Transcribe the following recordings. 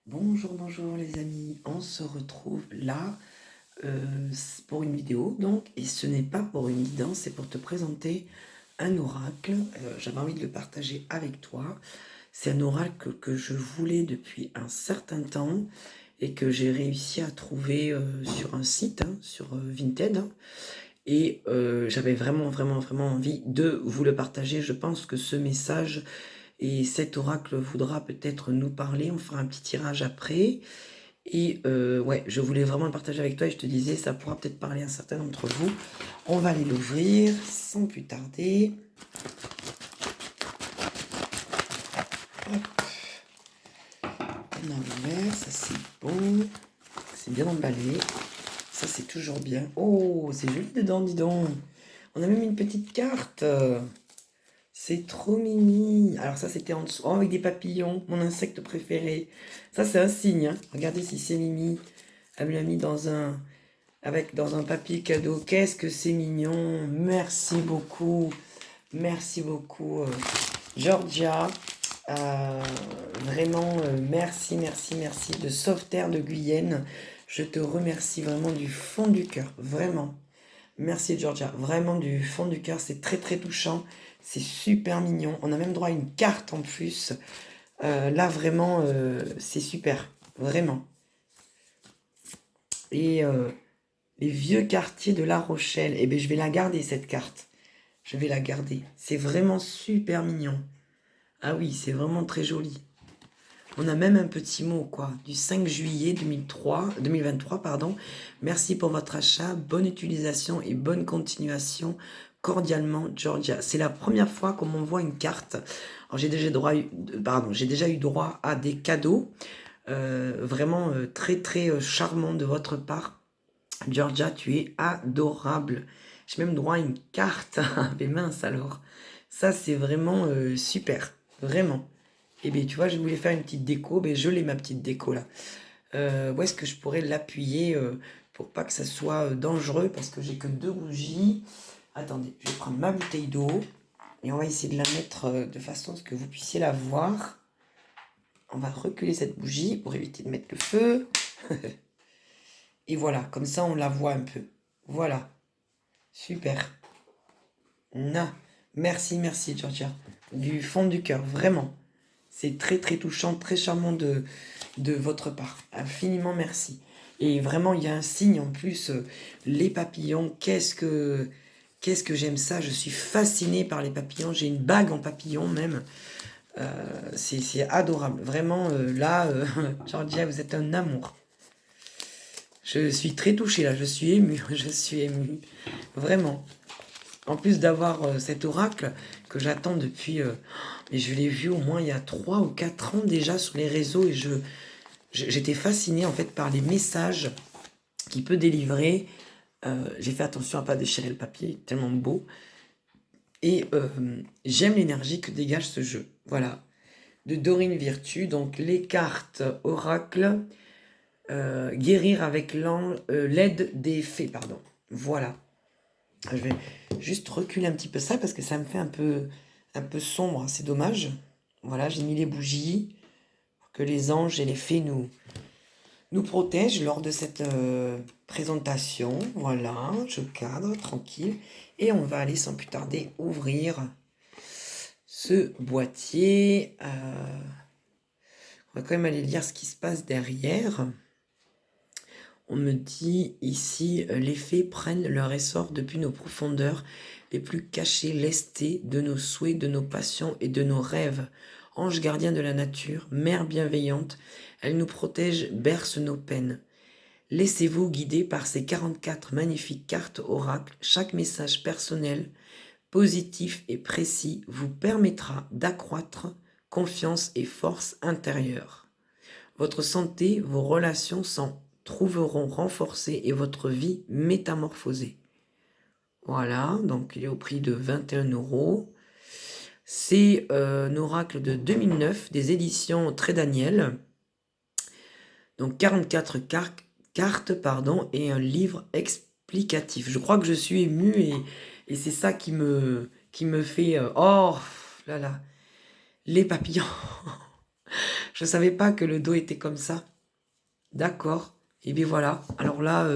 Bonjour, bonjour les amis, on se retrouve là pour une vidéo donc, et ce n'est pas pour une guidance, c'est pour te présenter un oracle. J'avais envie de le partager avec toi. C'est un oracle que je voulais depuis un certain temps et que j'ai réussi à trouver sur un site, sur Vinted. Et j'avais vraiment envie de vous le partager. Je pense que ce message et cet oracle voudra peut-être nous parler. On fera un petit tirage après. Et ouais, je voulais vraiment le partager avec toi et je te disais, ça pourra peut-être parler à certains d'entre vous. On va aller l'ouvrir sans plus tarder. Hop. On a ouvert, ça c'est bon. C'est bien emballé. Ça c'est toujours bien. Oh, c'est joli dedans, dis donc. On a même une petite carte. C'est trop mimi. Alors ça c'était en dessous. Oh, avec des papillons, mon insecte préféré. Ça c'est un signe, hein. Regardez si c'est Mimi. Elle me l'a mis dans un papier cadeau. Qu'est-ce que c'est mignon. Merci beaucoup. Merci beaucoup, Georgia. Vraiment, merci de Sauveterre de Guyenne. Je te remercie vraiment du fond du cœur. Vraiment. Merci Georgia. Vraiment du fond du cœur. C'est très touchant. C'est super mignon. On a même droit à une carte en plus. Là, vraiment, c'est super. Vraiment. Et les vieux quartiers de La Rochelle. Eh bien, je vais la garder, cette carte. Je vais la garder. C'est vraiment super mignon. Ah oui, c'est vraiment très joli. On a même un petit mot, quoi. Du 5 juillet 2023, pardon. Merci pour votre achat. Bonne utilisation et bonne continuation. Cordialement, Georgia. C'est la première fois qu'on m'envoie une carte. Alors, j'ai déjà eu droit à des cadeaux. Vraiment très charmant de votre part. Georgia, tu es adorable. J'ai même droit à une carte. Mais mince alors. Ça, c'est vraiment super. Vraiment. Et bien, tu vois, je voulais faire une petite déco. Mais je l'ai, ma petite déco, là. Où est-ce que je pourrais l'appuyer pour pas que ça soit dangereux? Parce que j'ai que 2 bougies. Attendez, je vais prendre ma bouteille d'eau. Et on va essayer de la mettre de façon à ce que vous puissiez la voir. On va reculer cette bougie pour éviter de mettre le feu. Et voilà, comme ça on la voit un peu. Voilà, super. Na. Merci Georgia. Du fond du cœur, vraiment. C'est très touchant, très charmant de votre part. Infiniment merci. Et vraiment, il y a un signe en plus, les papillons. Qu'est-ce que j'aime ça. Je suis fascinée par les papillons. J'ai une bague en papillon même. C'est adorable. Vraiment, là, Georgia, vous êtes un amour. Je suis très touchée là, je suis émue, je suis émue. Vraiment. En plus d'avoir cet oracle que j'attends depuis... mais je l'ai vu au moins il y a 3 ou 4 ans déjà sur les réseaux et j'étais fascinée en fait par les messages qu'il peut délivrer. J'ai fait attention à pas déchirer le papier, tellement beau. Et j'aime l'énergie que dégage ce jeu. Voilà. De Dorine Virtue, donc les cartes oracle. Guérir avec l'aide des fées, pardon. Voilà. Je vais juste reculer un petit peu ça parce que ça me fait un peu sombre, hein, c'est dommage. Voilà, j'ai mis les bougies pour que les anges et les fées nous protègent lors de cette présentation. Voilà, je cadre tranquille. Et on va aller sans plus tarder ouvrir ce boîtier. On va quand même aller lire ce qui se passe derrière. On me dit ici, les fées prennent leur essor depuis nos profondeurs les plus cachées, lestées de nos souhaits, de nos passions et de nos rêves. Ange gardien de la nature, mère bienveillante, elle nous protège, berce nos peines. Laissez-vous guider par ces 44 magnifiques cartes oracles. Chaque message personnel, positif et précis vous permettra d'accroître confiance et force intérieure. Votre santé, vos relations s'en trouveront renforcées et votre vie métamorphosée. Voilà, donc il est au prix de 21 €. C'est un oracle de 2009 des éditions Très Daniel. Donc 44 cartes et un livre explicatif. Je crois que je suis émue et c'est ça qui me fait... oh là là, les papillons. Je ne savais pas que le dos était comme ça. D'accord. Et bien voilà. Alors là,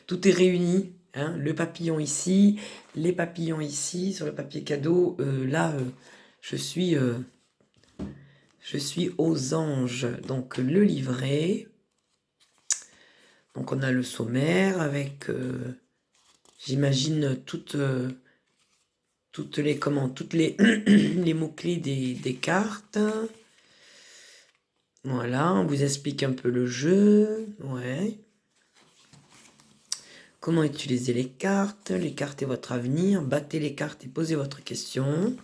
tout est réuni. Hein. Le papillon ici, les papillons ici, sur le papier cadeau. Là, je suis aux anges. Donc le livret. Donc on a le sommaire avec, j'imagine, toutes les mots-clés des cartes. Voilà, on vous explique un peu le jeu. Ouais. Comment utiliser les cartes et votre avenir. Battez les cartes et posez votre question.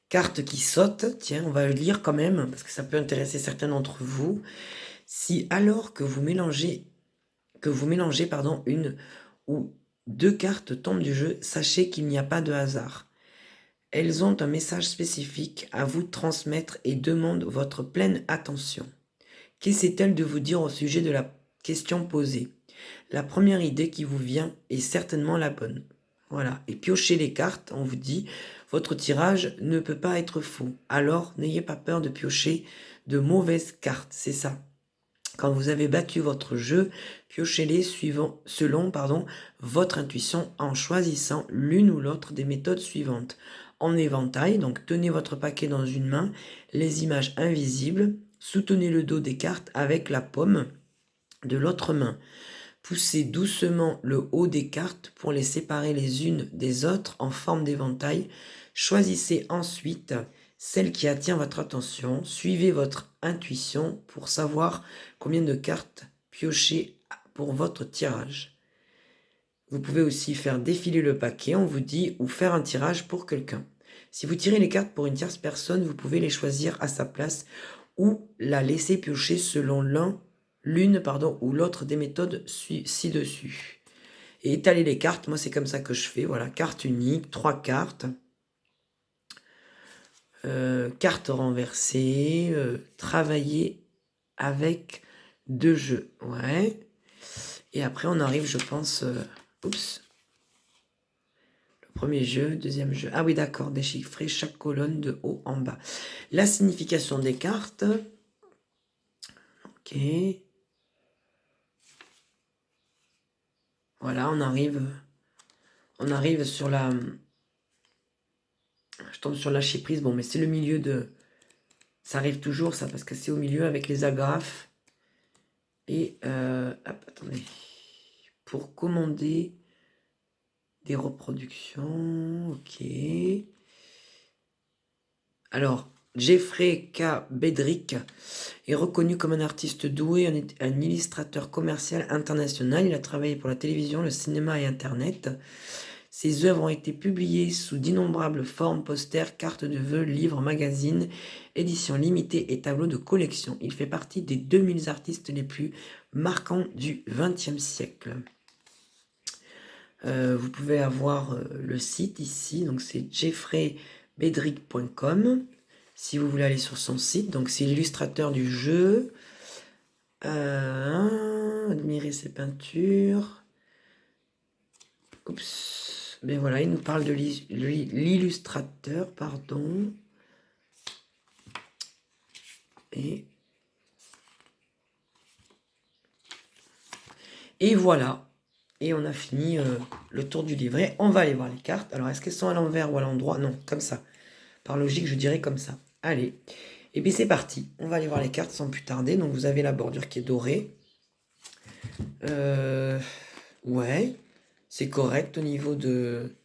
Carte qui saute. Tiens, on va le lire quand même, parce que ça peut intéresser certains d'entre vous. Si alors que vous mélangez, une ou deux cartes tombent du jeu, sachez qu'il n'y a pas de hasard. Elles ont un message spécifique à vous transmettre et demandent votre pleine attention. Qu'essaie-t-elle de vous dire au sujet de la question posée? La première idée qui vous vient est certainement la bonne. Voilà. Et piochez les cartes, on vous dit, votre tirage ne peut pas être faux. Alors, n'ayez pas peur de piocher de mauvaises cartes, c'est ça. Quand vous avez battu votre jeu, piochez-les selon votre intuition en choisissant l'une ou l'autre des méthodes suivantes. En éventail, donc tenez votre paquet dans une main, les images invisibles, soutenez le dos des cartes avec la paume de l'autre main. Poussez doucement le haut des cartes pour les séparer les unes des autres en forme d'éventail. Choisissez ensuite celle qui attire votre attention. Suivez votre intuition pour savoir combien de cartes piocher pour votre tirage. Vous pouvez aussi faire défiler le paquet, on vous dit, ou faire un tirage pour quelqu'un. Si vous tirez les cartes pour une tierce personne, vous pouvez les choisir à sa place ou la laisser piocher selon l'une ou l'autre des méthodes ci-dessus. Et étaler les cartes, moi c'est comme ça que je fais. Voilà, carte unique, 3 cartes. Carte renversée, travailler avec 2 jeux. Ouais. Et après on arrive, je pense... oups. Le premier jeu, deuxième jeu. Ah oui, d'accord, déchiffrer chaque colonne de haut en bas. La signification des cartes. Ok. Voilà, on arrive sur la... Je tombe sur lâcher prise. Bon, mais c'est le milieu de... Ça arrive toujours, ça, parce que c'est au milieu avec les agrafes. Et, hop, attendez. Pour commander des reproductions, ok. Alors, Jeffrey K. Bedrick est reconnu comme un artiste doué, un illustrateur commercial international. Il a travaillé pour la télévision, le cinéma et Internet. Ses œuvres ont été publiées sous d'innombrables formes, posters, cartes de vœux, livres, magazines, éditions limitées et tableaux de collection. Il fait partie des 2000 artistes les plus marquants du XXe siècle. Vous pouvez avoir le site ici, donc c'est jeffreybedrick.com. Si vous voulez aller sur son site, donc c'est l'illustrateur du jeu. Admirer ses peintures. Oups. Ben voilà, il nous parle de l'illustrateur, pardon. Et voilà. Et on a fini le tour du livret. On va aller voir les cartes. Alors, est-ce qu'elles sont à l'envers ou à l'endroit? Non, comme ça. Par logique, je dirais comme ça. Allez. Et bien, c'est parti. On va aller voir les cartes sans plus tarder. Donc, vous avez la bordure qui est dorée. Ouais. C'est correct au niveau de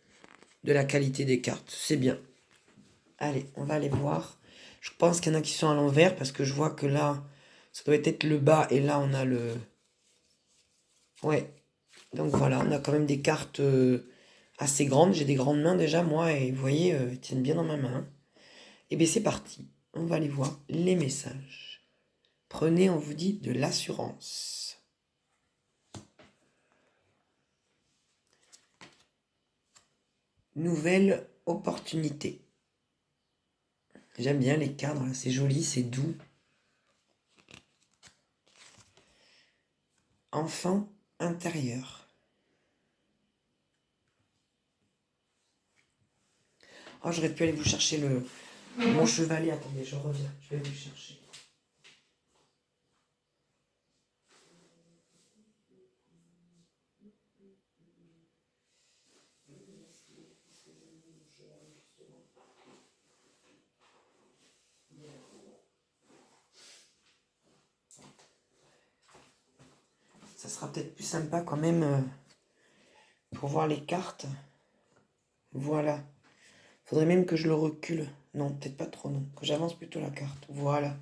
la qualité des cartes. C'est bien. Allez, on va aller voir. Je pense qu'il y en a qui sont à l'envers parce que je vois que là, ça doit être le bas et là, on a le... Ouais. Donc voilà, on a quand même des cartes assez grandes. J'ai des grandes mains déjà, moi, et vous voyez, elles tiennent bien dans ma main. Et bien, c'est parti. On va aller voir les messages. Prenez, on vous dit, de l'assurance. Nouvelle opportunité. J'aime bien les cadres, là, c'est joli, c'est doux. Enfant intérieur. Oh, j'aurais pu aller vous chercher mon chevalet. Attendez, je reviens. Je vais vous chercher. ça sera peut-être plus sympa quand même pour voir les cartes. Voilà. Faudrait même que je le recule. Non, peut-être pas trop, non. Que j'avance plutôt la carte. Voilà.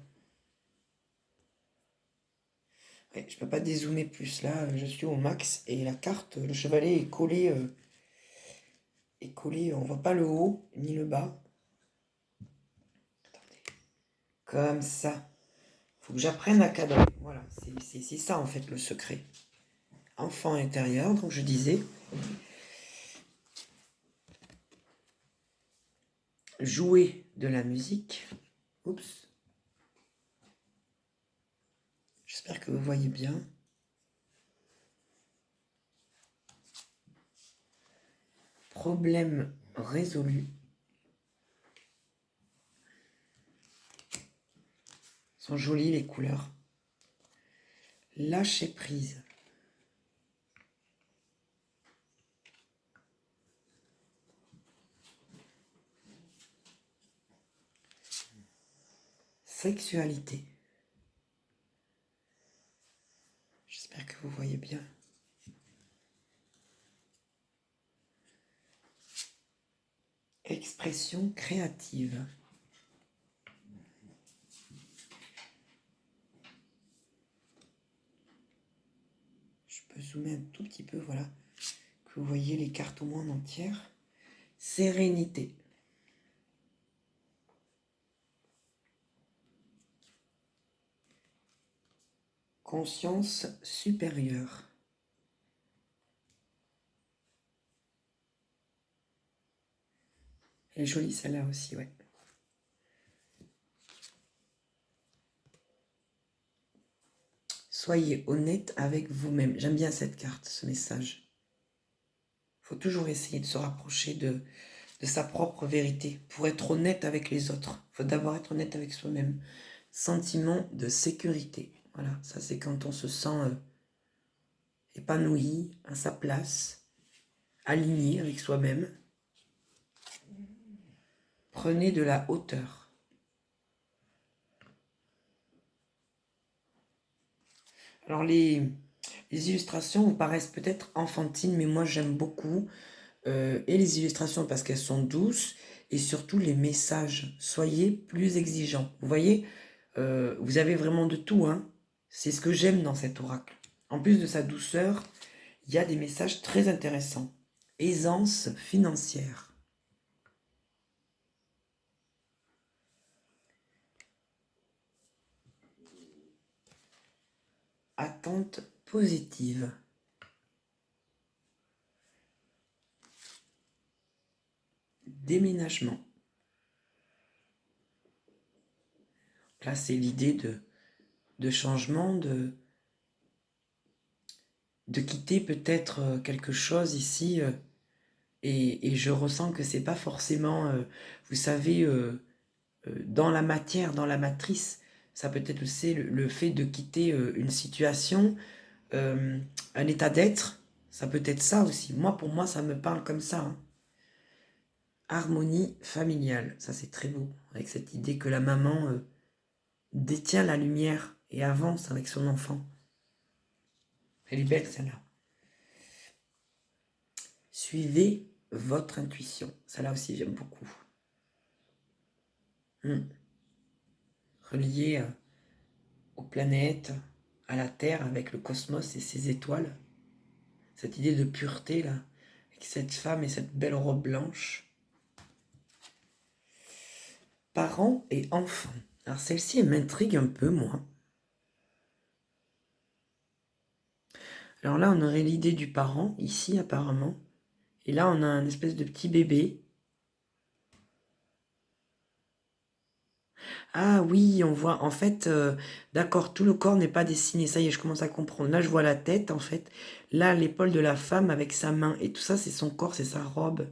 Ouais, je peux pas dézoomer plus. Là, je suis au max. Et la carte, le chevalet est collé. On voit pas le haut ni le bas. Attendez. Comme ça. Faut que j'apprenne à cadrer. Voilà. C'est ça, en fait, le secret. Enfant intérieur, donc je disais. Jouer de la musique. Oups. J'espère que vous voyez bien. Problème résolu. Sont jolies les couleurs. Lâcher prise. Sexualité. J'espère que vous voyez bien. Expression créative. Je peux zoomer un tout petit peu, voilà. Que vous voyez les cartes au moins en entière. Sérénité. Conscience supérieure. Elle est jolie celle-là aussi, ouais. Soyez honnête avec vous-même. J'aime bien cette carte, ce message. Il faut toujours essayer de se rapprocher de sa propre vérité. Pour être honnête avec les autres, il faut d'abord être honnête avec soi-même. Sentiment de sécurité. Voilà, ça c'est quand on se sent épanoui, à sa place, aligné avec soi-même. Prenez de la hauteur. Alors les illustrations vous paraissent peut-être enfantines, mais moi j'aime beaucoup. Et les illustrations parce qu'elles sont douces, et surtout les messages. Soyez plus exigeants. Vous voyez, vous avez vraiment de tout, hein. C'est ce que j'aime dans cet oracle. En plus de sa douceur, il y a des messages très intéressants. Aisance financière. Attente positive. Déménagement. Là, c'est l'idée de changement, de quitter peut-être quelque chose ici. Et je ressens que c'est pas forcément, vous savez, dans la matière, dans la matrice. Ça peut être aussi le fait de quitter une situation, un état d'être. Ça peut être ça aussi. Moi, pour moi, ça me parle comme ça, hein. Harmonie familiale. Ça, c'est très beau. Avec cette idée que la maman détient la lumière et avance avec son enfant. Elle est belle, celle-là. Suivez votre intuition. Celle-là aussi, j'aime beaucoup. Relié aux planètes, à la Terre, avec le cosmos et ses étoiles. Cette idée de pureté, là, avec cette femme et cette belle robe blanche. Parents et enfants. Alors celle-ci, elle m'intrigue un peu, moi. Alors là, on aurait l'idée du parent, ici, apparemment. Et là, on a un espèce de petit bébé. Ah oui, on voit, en fait, d'accord, tout le corps n'est pas dessiné. Ça y est, je commence à comprendre. Là, je vois la tête, en fait. Là, l'épaule de la femme avec sa main. Et tout ça, c'est son corps, c'est sa robe.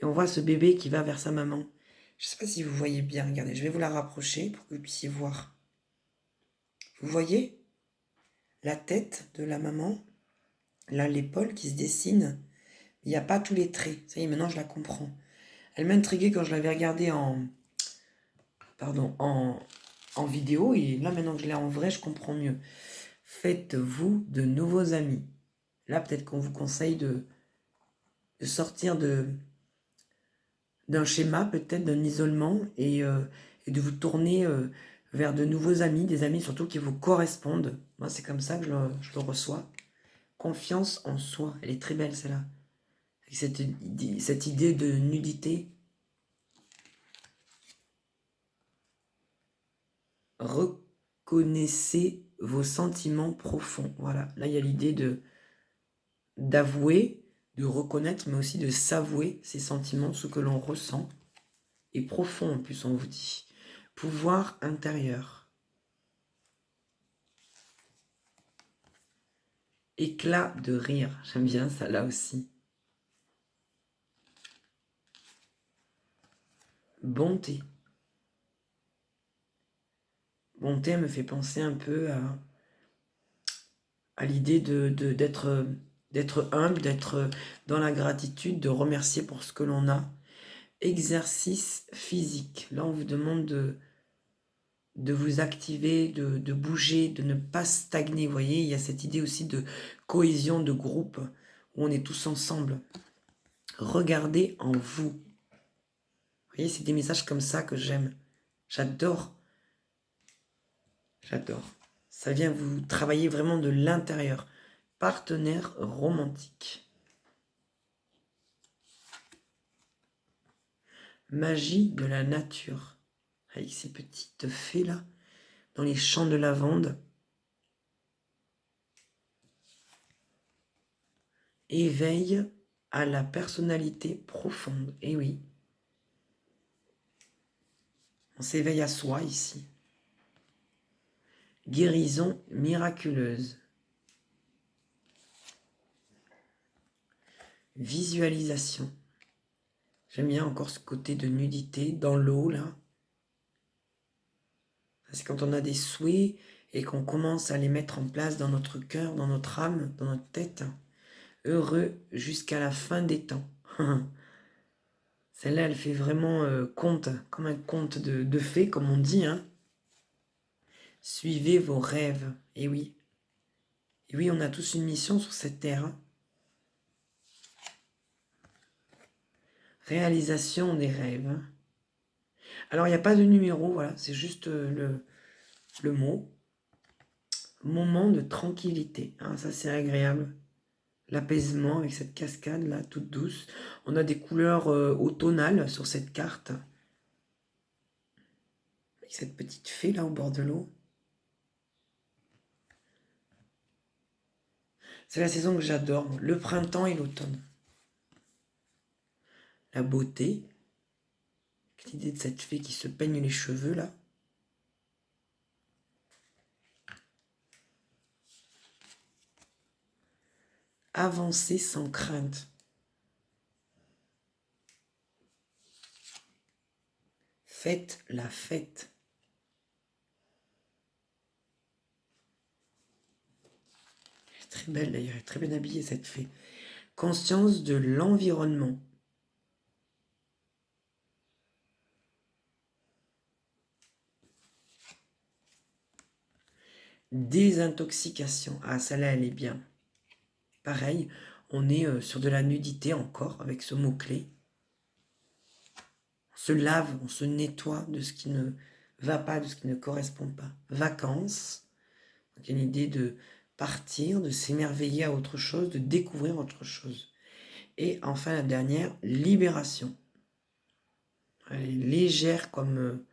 Et on voit ce bébé qui va vers sa maman. Je ne sais pas si vous voyez bien. Regardez, je vais vous la rapprocher pour que vous puissiez voir. Vous voyez la tête de la maman? Là, l'épaule qui se dessine. Il n'y a pas tous les traits. Ça y est, maintenant, je la comprends. Elle m'intriguait quand je l'avais regardée en vidéo. Et là, maintenant que je l'ai en vrai, je comprends mieux. Faites-vous de nouveaux amis. Là, peut-être qu'on vous conseille de sortir d'un schéma, peut-être d'un isolement, et de vous tourner vers de nouveaux amis, des amis surtout qui vous correspondent. Moi, c'est comme ça que je le reçois. Confiance en soi, elle est très belle celle-là. Avec cette idée de nudité. Reconnaissez vos sentiments profonds. Voilà, là il y a l'idée d'avouer, de reconnaître, mais aussi de s'avouer ses sentiments, ce que l'on ressent. Et profond en plus, on vous dit. Pouvoir intérieur. Éclat de rire. J'aime bien ça là aussi. Bonté. Bonté, elle me fait penser un peu à l'idée d'être humble, d'être dans la gratitude, de remercier pour ce que l'on a. Exercice physique. Là, on vous demande de vous activer, de bouger, de ne pas stagner. Vous voyez, il y a cette idée aussi de cohésion de groupe où on est tous ensemble. Regardez en vous. Vous voyez, c'est des messages comme ça que j'aime. J'adore. J'adore. Ça vient vous travailler vraiment de l'intérieur. Partenaire romantique. Magie de la nature. Avec ces petites fées là, dans les champs de lavande. Éveil à la personnalité profonde. Eh oui. On s'éveille à soi ici. Guérison miraculeuse. Visualisation. J'aime bien encore ce côté de nudité dans l'eau là. C'est quand on a des souhaits et qu'on commence à les mettre en place dans notre cœur, dans notre âme, dans notre tête. Heureux jusqu'à la fin des temps. Celle-là, elle fait vraiment conte, comme un conte de fées, comme on dit. Hein. Suivez vos rêves. Et oui. Et oui, on a tous une mission sur cette terre. Hein. Réalisation des rêves. Hein. Alors, il n'y a pas de numéro, voilà, c'est juste le mot. Moment de tranquillité. Hein, ça, c'est agréable. L'apaisement avec cette cascade là, toute douce. On a des couleurs automnales sur cette carte. Avec cette petite fée là au bord de l'eau. C'est la saison que j'adore, le printemps et l'automne. La beauté. L'idée de cette fée qui se peigne les cheveux là. Avancer sans crainte. Faites la fête. Elle est très belle d'ailleurs, elle est très bien habillée cette fée. Conscience de l'environnement. Désintoxication. Ah, celle-là, elle est bien. Pareil, on est sur de la nudité encore avec ce mot-clé. On se lave, on se nettoie de ce qui ne va pas, de ce qui ne correspond pas. Vacances. Donc, il y a une idée de partir, de s'émerveiller à autre chose, de découvrir autre chose. Et enfin, la dernière, libération. Elle est légère comme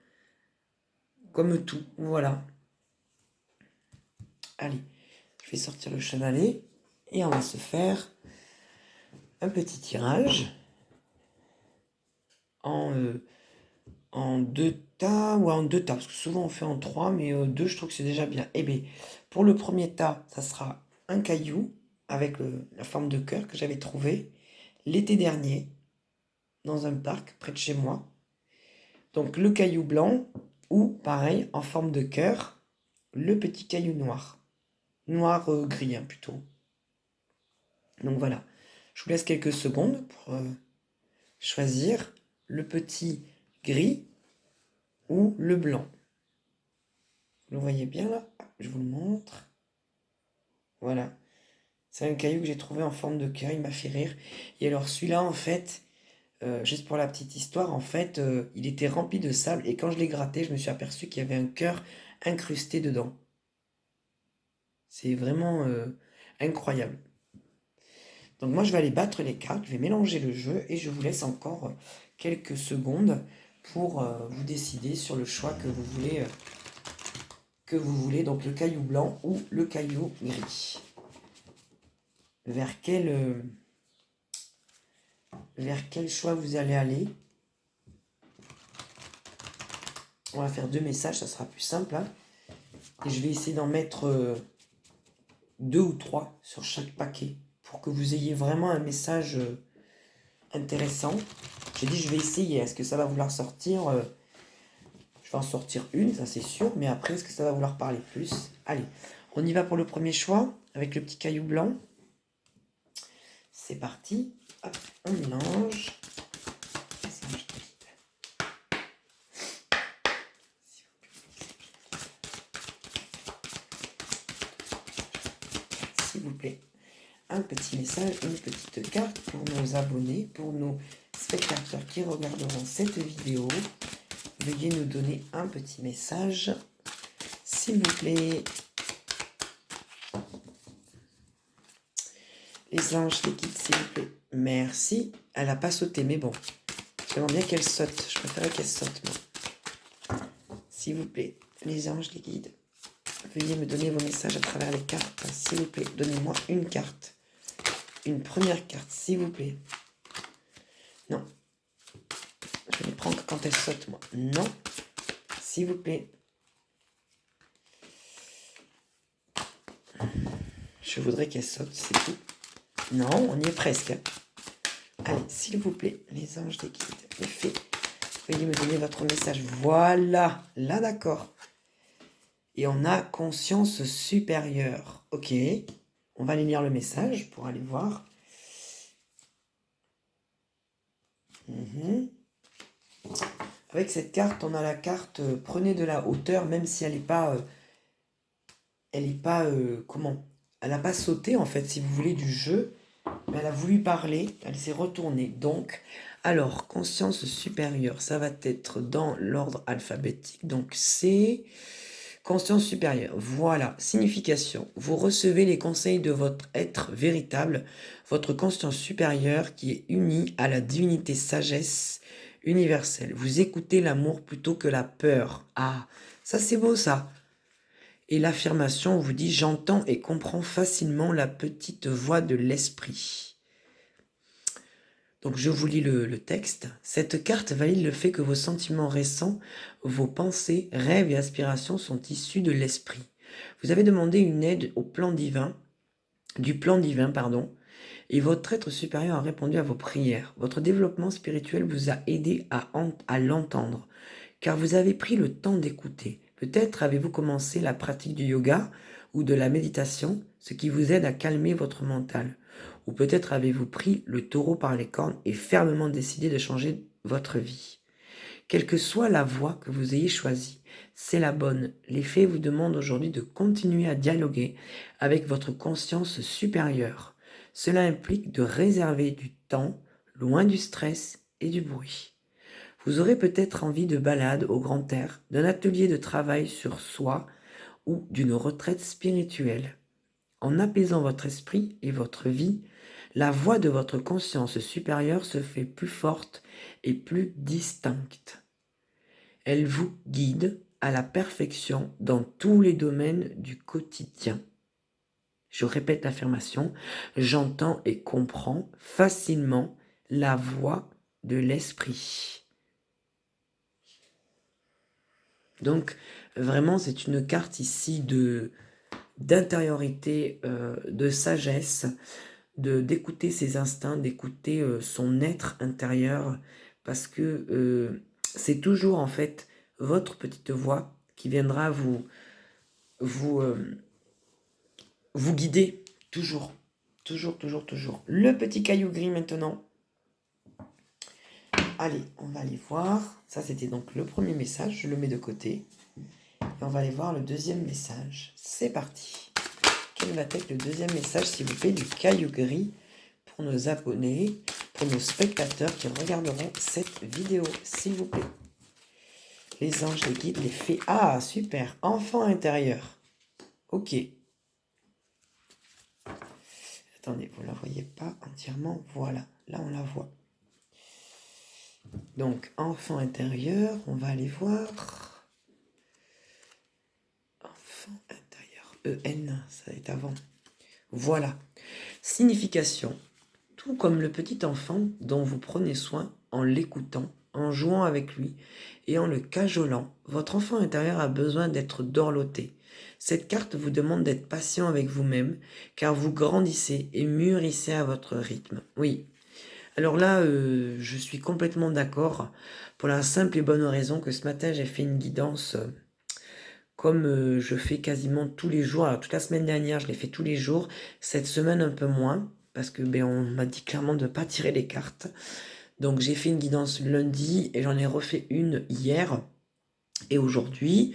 tout. Voilà. Allez, je vais sortir le chevalet et on va se faire un petit tirage en deux tas, ou en deux tas, parce que souvent on fait en trois, mais deux, je trouve que c'est déjà bien. Eh bien, pour le premier tas, ça sera un caillou avec la forme de cœur que j'avais trouvé l'été dernier dans un parc près de chez moi. Donc le caillou blanc ou pareil en forme de cœur, le petit caillou noir. Noir-gris hein, plutôt. Donc voilà, je vous laisse quelques secondes pour choisir le petit gris ou le blanc. Vous le voyez bien là, je vous le montre. Voilà. C'est un caillou que j'ai trouvé en forme de cœur, il m'a fait rire. Et alors celui-là, en fait, juste pour la petite histoire, en fait, il était rempli de sable et quand je l'ai gratté, je me suis aperçu qu'il y avait un cœur incrusté dedans. C'est vraiment incroyable. Donc moi, je vais aller battre les cartes, je vais mélanger le jeu et je vous laisse encore quelques secondes pour vous décider sur le choix que vous voulez. Donc le caillou blanc ou le caillou gris. Vers quel choix vous allez aller? On va faire 2 messages, ça sera plus simple. Hein. Et je vais essayer d'en mettre 2 ou 3 sur chaque paquet pour que vous ayez vraiment un message intéressant. J'ai dit je vais essayer, est-ce que ça va vouloir sortir je vais en sortir une, ça c'est sûr, mais après est-ce que ça va vouloir parler plus? Allez, on y va pour le premier choix avec le petit caillou blanc. C'est parti. Hop, on mélange. S'il vous plaît, un petit message, une petite carte pour nos abonnés, pour nos spectateurs qui regarderont cette vidéo. Veuillez nous donner un petit message, s'il vous plaît. Les anges, les guides, s'il vous plaît. Merci. Elle n'a pas sauté, mais bon. J'aimerais bien qu'elle saute. Je préférerais qu'elle saute, moi. S'il vous plaît, les anges, les guides. Veuillez me donner vos messages à travers les cartes. S'il vous plaît, donnez-moi une carte. Une première carte, s'il vous plaît. Non. Je ne prends que quand elle saute, moi. Non. S'il vous plaît. Je voudrais qu'elle saute, c'est tout. Non, on y est presque. Allez, s'il vous plaît, les anges des guides, les fées, veuillez me donner votre message. Voilà, là d'accord. Et on a conscience supérieure. Ok, on va aller lire le message pour aller voir. Avec cette carte, on a la carte prenez de la hauteur, même si elle n'est pas... comment? Elle n'a pas sauté, en fait, si vous voulez, du jeu. Mais elle a voulu parler, elle s'est retournée. Donc, alors, conscience supérieure, ça va être dans l'ordre alphabétique. Donc, c'est conscience supérieure. Voilà, signification. Vous recevez les conseils de votre être véritable, votre conscience supérieure qui est unie à la divinité sagesse universelle. Vous écoutez l'amour plutôt que la peur. Ah, ça c'est beau ça. Et l'affirmation vous dit « J'entends et comprends facilement la petite voix de l'esprit ». Donc je vous lis le texte. Cette carte valide le fait que vos sentiments récents, vos pensées, rêves et aspirations sont issus de l'esprit. Vous avez demandé une aide du plan divin, et votre être supérieur a répondu à vos prières. Votre développement spirituel vous a aidé à l'entendre, car vous avez pris le temps d'écouter. Peut-être avez-vous commencé la pratique du yoga ou de la méditation, ce qui vous aide à calmer votre mental. Ou peut-être avez-vous pris le taureau par les cornes et fermement décidé de changer votre vie. Quelle que soit la voie que vous ayez choisie, c'est la bonne. Les fées vous demandent aujourd'hui de continuer à dialoguer avec votre conscience supérieure. Cela implique de réserver du temps, loin du stress et du bruit. Vous aurez peut-être envie de balade au grand air, d'un atelier de travail sur soi ou d'une retraite spirituelle. En apaisant votre esprit et votre vie, la voix de votre conscience supérieure se fait plus forte et plus distincte. Elle vous guide à la perfection dans tous les domaines du quotidien. Je répète l'affirmation, j'entends et comprends facilement la voix de l'esprit. Donc, vraiment, c'est une carte ici d'intériorité, de sagesse, d'écouter ses instincts, d'écouter son être intérieur, parce que c'est toujours, en fait, votre petite voix qui viendra vous guider, toujours, toujours, toujours, toujours. Le petit caillou gris maintenant. Allez, on va aller voir. Ça, c'était donc le premier message. Je le mets de côté. Et on va aller voir le deuxième message. C'est parti. quel va être le deuxième message, s'il vous plaît, du caillou gris pour nos abonnés, pour nos spectateurs qui regarderont cette vidéo, s'il vous plaît. Les anges, les guides, les fées. Ah, super. Enfant intérieur. Ok. Attendez, vous ne la voyez pas entièrement. Voilà, là on la voit. Donc, enfant intérieur, on va aller voir. Enfant intérieur. EN, ça va être avant. Voilà. Signification. Tout comme le petit enfant dont vous prenez soin en l'écoutant, en jouant avec lui et en le cajolant, votre enfant intérieur a besoin d'être dorloté. Cette carte vous demande d'être patient avec vous-même, car vous grandissez et mûrissez à votre rythme. Oui. Alors là, je suis complètement d'accord, pour la simple et bonne raison que ce matin, j'ai fait une guidance comme je fais quasiment tous les jours. Alors toute la semaine dernière, je l'ai fait tous les jours. Cette semaine, un peu moins, parce que on m'a dit clairement de ne pas tirer les cartes. Donc j'ai fait une guidance lundi et j'en ai refait une hier et aujourd'hui.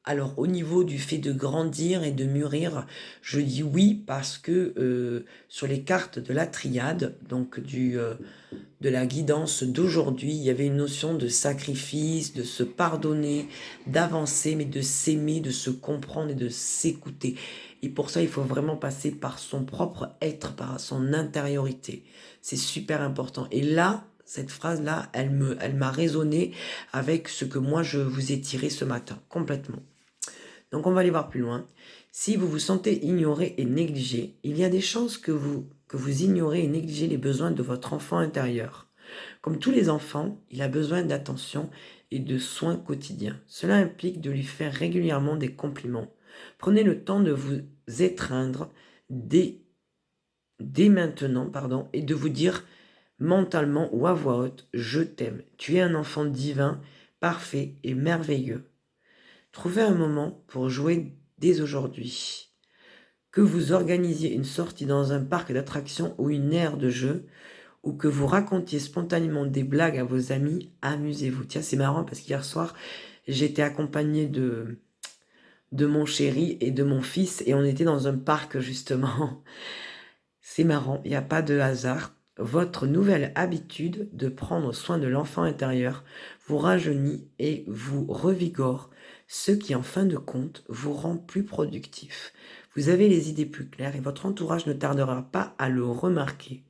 Alors au niveau du fait de grandir et de mûrir, je dis oui parce que sur les cartes de la triade, donc de la guidance d'aujourd'hui, il y avait une notion de sacrifice, de se pardonner, d'avancer, mais de s'aimer, de se comprendre et de s'écouter. Et pour ça, il faut vraiment passer par son propre être, par son intériorité. C'est super important. Et là, cette phrase-là, elle m'a résonné avec ce que moi, je vous ai tiré ce matin, complètement. Donc, on va aller voir plus loin. Si vous vous sentez ignoré et négligé, il y a des chances que vous ignorez et négligez les besoins de votre enfant intérieur. Comme tous les enfants, il a besoin d'attention et de soins quotidiens. Cela implique de lui faire régulièrement des compliments. Prenez le temps de vous étreindre dès maintenant, et de vous dire mentalement ou à voix haute, je t'aime. Tu es un enfant divin, parfait et merveilleux. Trouvez un moment pour jouer dès aujourd'hui. Que vous organisiez une sortie dans un parc d'attractions ou une aire de jeu, ou que vous racontiez spontanément des blagues à vos amis, amusez-vous. Tiens, c'est marrant parce qu'hier soir, j'étais accompagnée de mon chéri et de mon fils et on était dans un parc justement. C'est marrant, il n'y a pas de hasard. Votre nouvelle habitude de prendre soin de l'enfant intérieur vous rajeunit et vous revigore, ce qui en fin de compte vous rend plus productif. Vous avez les idées plus claires et votre entourage ne tardera pas à le remarquer.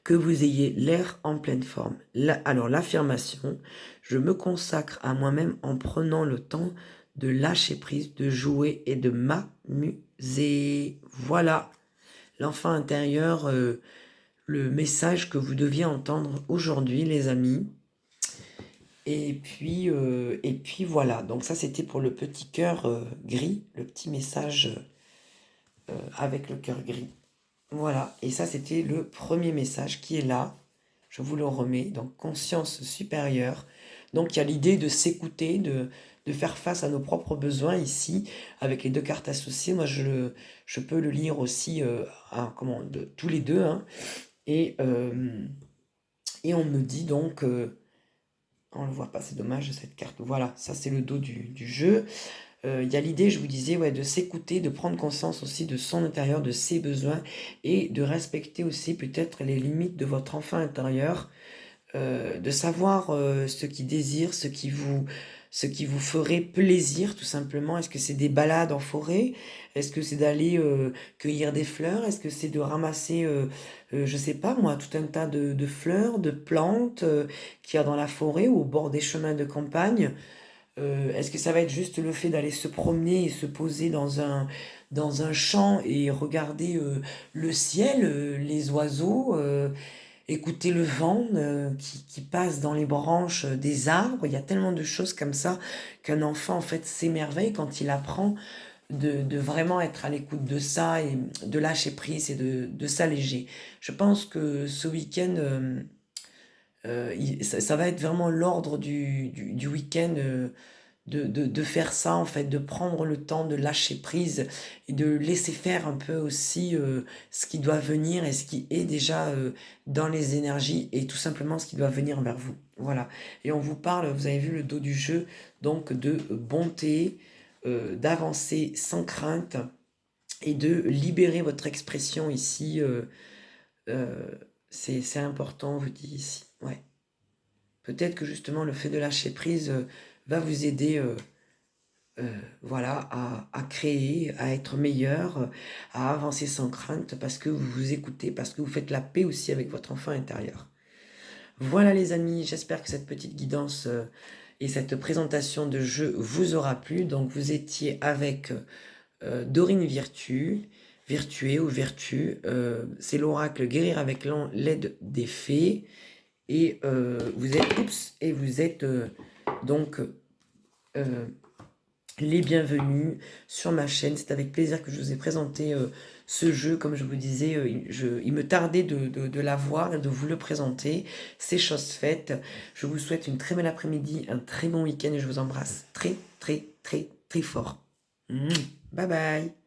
Que vous ayez l'air en pleine forme. Alors l'affirmation, je me consacre à moi-même en prenant le temps de lâcher prise, de jouer et de m'amuser. Voilà l'enfant intérieur, le message que vous deviez entendre aujourd'hui, les amis. Et puis voilà, donc ça c'était pour le petit cœur gris, le petit message avec le cœur gris. Voilà, et ça c'était le premier message qui est là, je vous le remets, donc conscience supérieure. Donc il y a l'idée de s'écouter, de faire face à nos propres besoins ici, avec les deux cartes associées. Moi je peux le lire aussi tous les deux, hein. Et on me dit donc, on le voit pas, c'est dommage cette carte, voilà, ça c'est le dos du jeu. Il y a l'idée, je vous disais, de s'écouter, de prendre conscience aussi de son intérieur, de ses besoins et de respecter aussi peut-être les limites de votre enfant intérieur, de savoir ce qu'il désire, ce qui vous ferait plaisir tout simplement. Est-ce que c'est des balades en forêt? Est-ce que c'est d'aller cueillir des fleurs? Est-ce que c'est de ramasser, je sais pas moi, tout un tas de fleurs, de plantes qu'il y a dans la forêt ou au bord des chemins de campagne? Est-ce que ça va être juste le fait d'aller se promener et se poser dans un champ et regarder le ciel, les oiseaux, écouter le vent qui passe dans les branches des arbres? Il y a tellement de choses comme ça qu'un enfant en fait s'émerveille quand il apprend de vraiment être à l'écoute de ça et de lâcher prise et de s'alléger. Je pense que ce week-end, ça va être vraiment l'ordre du week-end de faire ça, en fait, de prendre le temps de lâcher prise et de laisser faire un peu aussi ce qui doit venir et ce qui est déjà dans les énergies et tout simplement ce qui doit venir vers vous. Voilà. Et on vous parle, vous avez vu le dos du jeu, donc de bonté, d'avancer sans crainte et de libérer votre expression ici. Euh, c'est important, on vous dit ici. Ouais. Peut-être que justement le fait de lâcher prise va vous aider voilà, à créer, à être meilleur, à avancer sans crainte parce que vous vous écoutez, parce que vous faites la paix aussi avec votre enfant intérieur. Voilà les amis, j'espère que cette petite guidance et cette présentation de jeu vous aura plu. Donc vous étiez avec Dorine Virtuée ou Vertu. C'est l'oracle Guérir avec l'aide des fées. Et vous êtes donc les bienvenus sur ma chaîne. C'est avec plaisir que je vous ai présenté ce jeu. Comme je vous disais, il me tardait de l'avoir et de vous le présenter. C'est chose faite. Je vous souhaite une très belle après-midi, un très bon week-end et je vous embrasse très, très, très, très fort. Bye bye.